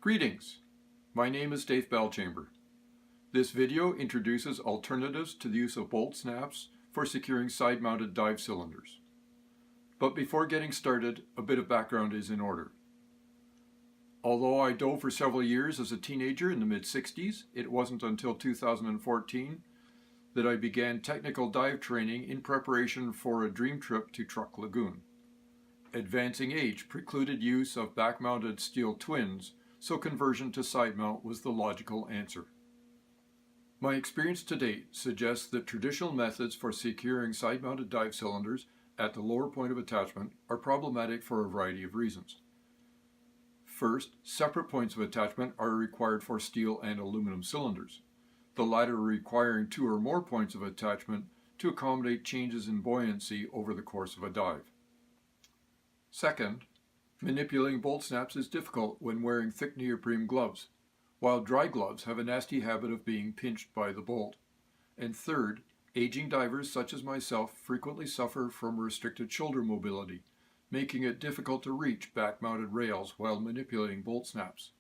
Greetings, my name is Dave Belchamber. This video introduces alternatives to the use of bolt snaps for securing side-mounted dive cylinders. But before getting started, a bit of background is in order. Although I dove for several years as a teenager in the mid-60s, it wasn't until 2014 that I began technical dive training in preparation for a dream trip to Truck Lagoon. Advancing age precluded use of back-mounted steel twins, so conversion to side mount was the logical answer. My experience to date suggests that traditional methods for securing side-mounted dive cylinders at the lower point of attachment are problematic for a variety of reasons. First, separate points of attachment are required for steel and aluminum cylinders, the latter requiring 2 or more points of attachment to accommodate changes in buoyancy over the course of a dive. Second, manipulating bolt snaps is difficult when wearing thick neoprene gloves, while dry gloves have a nasty habit of being pinched by the bolt. And third, aging divers such as myself frequently suffer from restricted shoulder mobility, making it difficult to reach back-mounted rails while manipulating bolt snaps.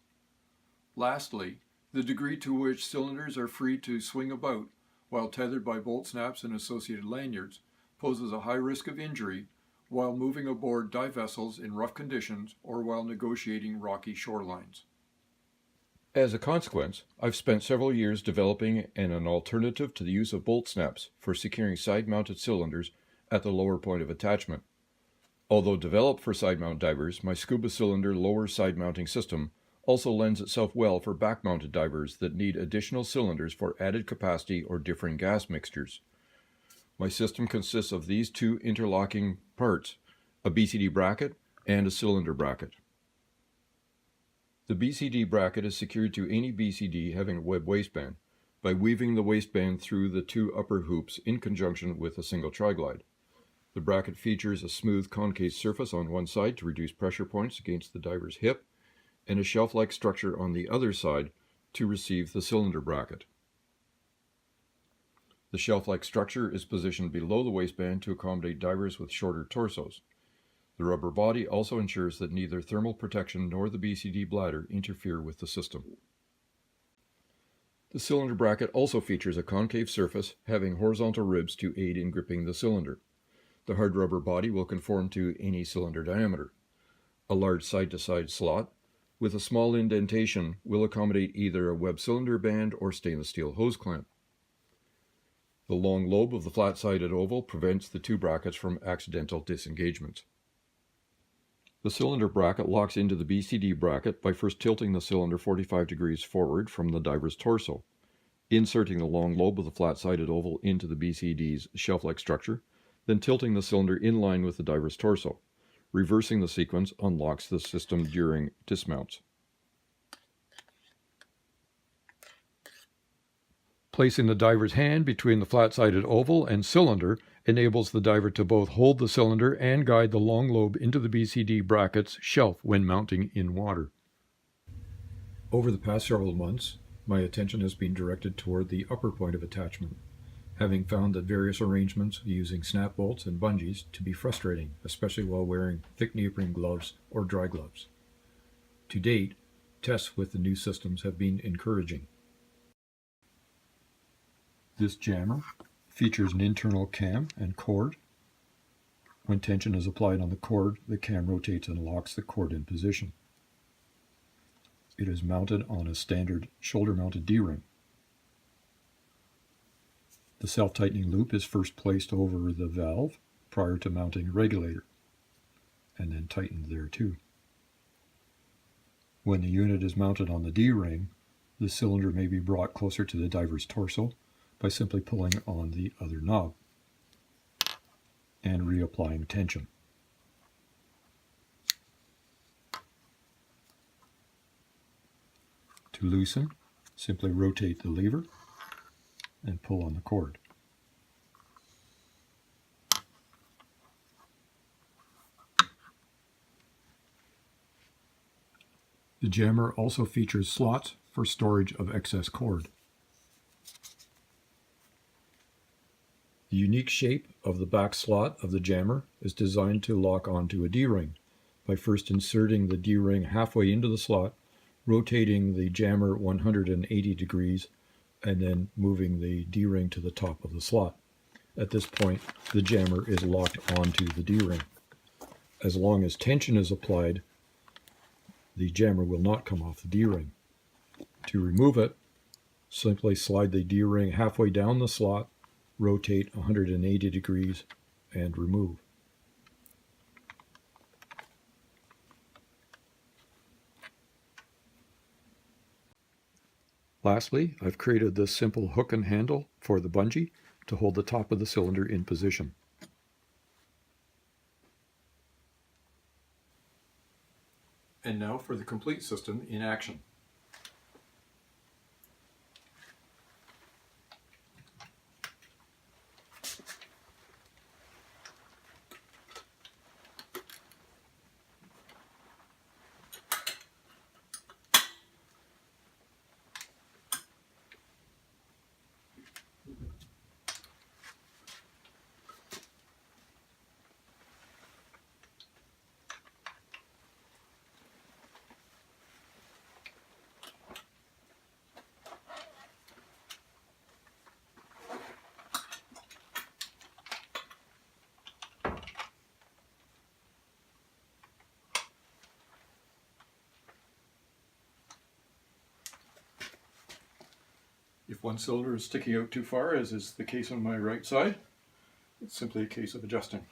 Lastly, the degree to which cylinders are free to swing about while tethered by bolt snaps and associated lanyards poses a high risk of injury while moving aboard dive vessels in rough conditions or while negotiating rocky shorelines. As a consequence, I've spent several years developing an alternative to the use of bolt snaps for securing side-mounted cylinders at the lower point of attachment. Although developed for side-mount divers, my Scuba cylinder lower side-mounting system also lends itself well for back-mounted divers that need additional cylinders for added capacity or differing gas mixtures. My system consists of these two interlocking parts, a BCD bracket and a cylinder bracket. The BCD bracket is secured to any BCD having a web waistband by weaving the waistband through the two upper hoops in conjunction with a single triglide. The bracket features a smooth concave surface on one side to reduce pressure points against the diver's hip, and a shelf-like structure on the other side to receive the cylinder bracket. The shelf-like structure is positioned below the waistband to accommodate divers with shorter torsos. The rubber body also ensures that neither thermal protection nor the BCD bladder interfere with the system. The cylinder bracket also features a concave surface having horizontal ribs to aid in gripping the cylinder. The hard rubber body will conform to any cylinder diameter. A large side-to-side slot with a small indentation will accommodate either a web cylinder band or stainless steel hose clamp. The long lobe of the flat-sided oval prevents the two brackets from accidental disengagement. The cylinder bracket locks into the BCD bracket by first tilting the cylinder 45 degrees forward from the diver's torso, inserting the long lobe of the flat-sided oval into the BCD's shelf-like structure, then tilting the cylinder in line with the diver's torso. Reversing the sequence unlocks the system during dismounts. Placing the diver's hand between the flat-sided oval and cylinder enables the diver to both hold the cylinder and guide the long lobe into the BCD bracket's shelf when mounting in water. Over the past several months, my attention has been directed toward the upper point of attachment, having found that various arrangements using snap bolts and bungees to be frustrating, especially while wearing thick neoprene gloves or dry gloves. To date, tests with the new systems have been encouraging. This jammer features an internal cam and cord. When tension is applied on the cord, the cam rotates and locks the cord in position. It is mounted on a standard shoulder-mounted D-ring. The self-tightening loop is first placed over the valve prior to mounting a regulator, and then tightened there too. When the unit is mounted on the D-ring, the cylinder may be brought closer to the diver's torso by simply pulling on the other knob and reapplying tension. To loosen, simply rotate the lever and pull on the cord. The jammer also features slots for storage of excess cord. The unique shape of the back slot of the jammer is designed to lock onto a D-ring by first inserting the D-ring halfway into the slot, rotating the jammer 180 degrees and then moving the D-ring to the top of the slot. At this point, the jammer is locked onto the D-ring. As long as tension is applied, the jammer will not come off the D-ring. To remove it, simply slide the D-ring halfway down the slot, rotate 180 degrees, and remove. Lastly, I've created this simple hook and handle for the bungee to hold the top of the cylinder in position. And now for the complete system in action. If one cylinder is sticking out too far, as is the case on my right side, it's simply a case of adjusting.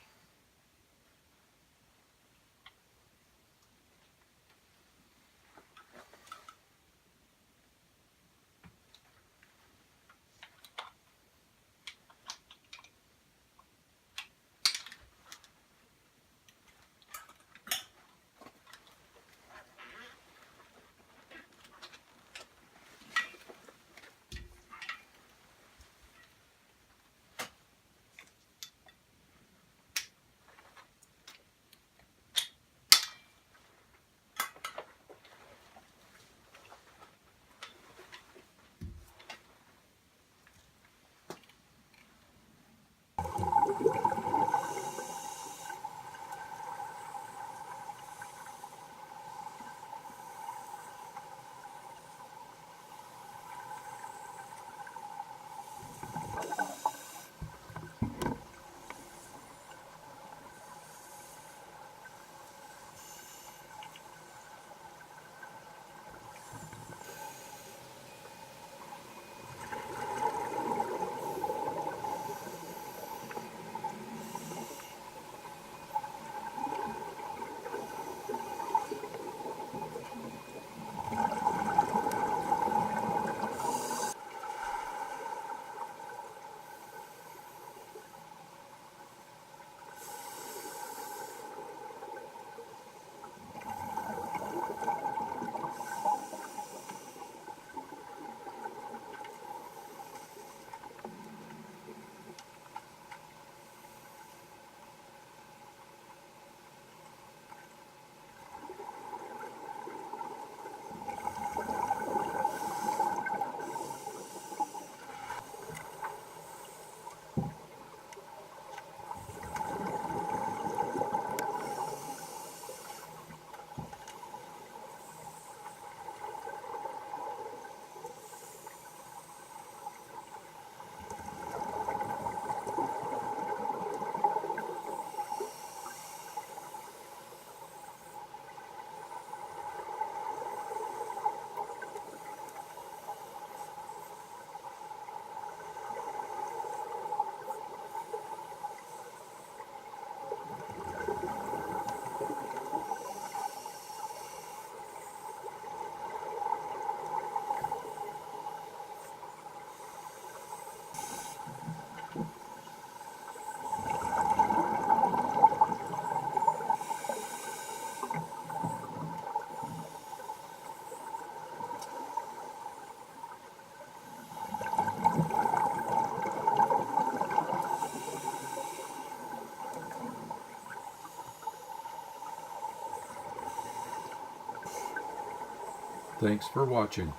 Thanks for watching.